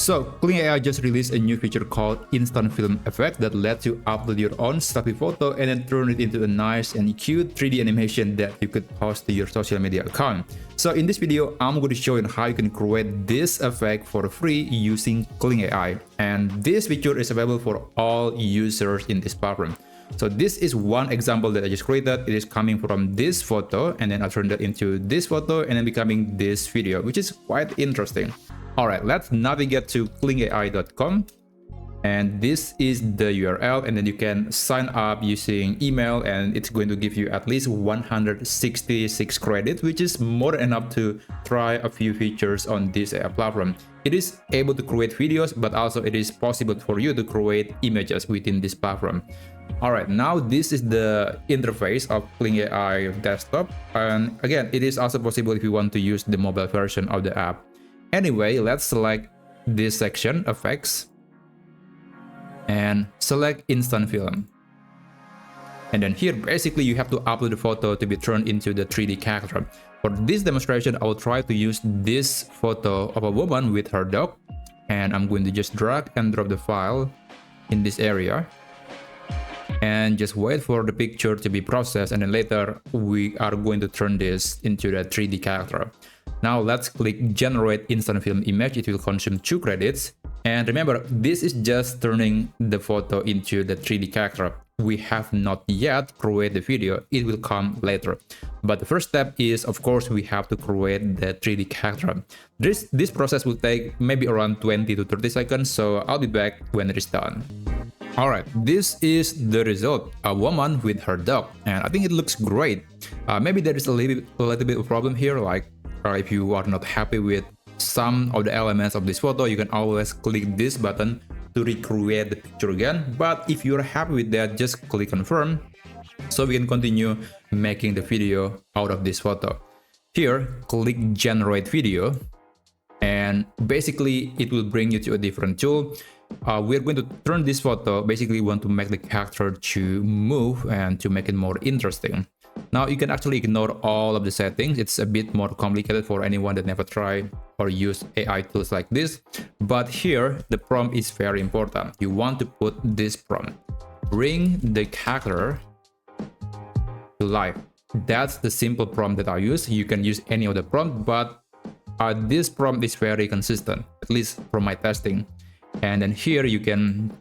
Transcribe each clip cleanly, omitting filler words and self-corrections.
So, Kling AI just released a new feature called Instant Film Effect that lets you upload your own selfie photo and then turn it into a nice and cute 3D animation that you could post to your social media account. So in this video, I'm going to show you how you can create this effect for free using Kling AI. And this feature is available for all users in this platform. So this is one example that I just created. It is coming from this photo and then I turned it into this photo and then becoming this video, which is quite interesting. Alright, let's navigate to klingai.com, and this is the URL, and then you can sign up using email, and it's going to give you at least 166 credits, which is more than enough to try a few features on this AI platform. It is able to create videos, but also it is possible for you to create images within this platform. Alright, now this is the interface of Kling AI desktop, and again, it is also possible if you want to use the mobile version of the app. Anyway, let's select this section, effects, and select instant film. And then here, basically, you have to upload the photo to be turned into the 3D character. For this demonstration, I will try to use this photo of a woman with her dog, and I'm going to just drag and drop the file in this area and just wait for the picture to be processed, and then later we are going to turn this into the 3D character. Now let's click generate instant film image. It will consume 2 credits. And remember, this is just turning the photo into the 3D character. We have not yet created the video. It will come later. But the first step is, of course, we have to create the 3D character. This process will take maybe around 20 to 30 seconds. So I'll be back when it is done. Alright, this is the result, a woman with her dog, and I think it looks great. Maybe there is a little bit of problem here, like if you are not happy with some of the elements of this photo, you can always click this button to recreate the picture again. But if you're happy with that, just click confirm, so we can continue making the video out of this photo. Here, click generate video, and basically it will bring you to a different tool. We're going to turn this photo, basically want to make the character to move and to make it more interesting. Now you can actually ignore all of the settings. It's a bit more complicated for anyone that never tried or used AI tools like this. But here, the prompt is very important. You want to put this prompt: bring the character to life. That's the simple prompt that I use. You can use any of the prompt, but this prompt is very consistent, at least from my testing. And then here you can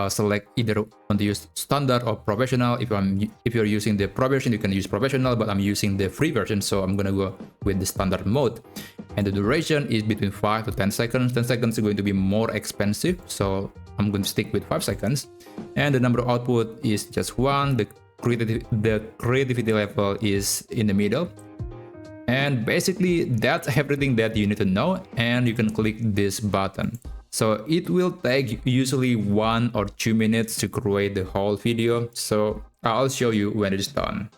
select either want to use standard or professional. If you're using the pro version, you can use professional, but I'm using the free version, so I'm gonna go with the standard mode. And the duration is between 5 to 10 seconds. 10 seconds is going to be more expensive, so I'm going to stick with 5 seconds. And the number of output is just 1. The creativity level is in the middle. And basically that's everything that you need to know, and you can click this button. So it will take usually 1 or 2 minutes to create the whole video, so I'll show you when it is done.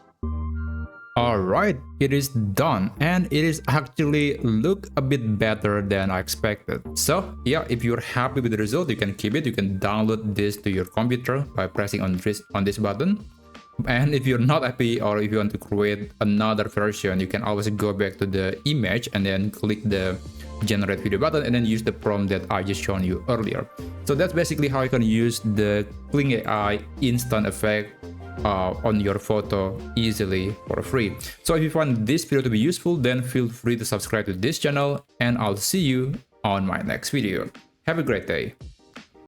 Alright, it is done, and it is actually look a bit better than I expected. So yeah, if you're happy with the result, you can keep it. You can download this to your computer by pressing on this button. And if you're not happy, or if you want to create another version, you can always go back to the image and then click the generate video button and then use the prompt that I just shown you earlier. So that's basically how you can use the Kling AI instant effect on your photo easily for free. So if you find this video to be useful, then feel free to subscribe to this channel, and I'll see you on my next video. Have a great day.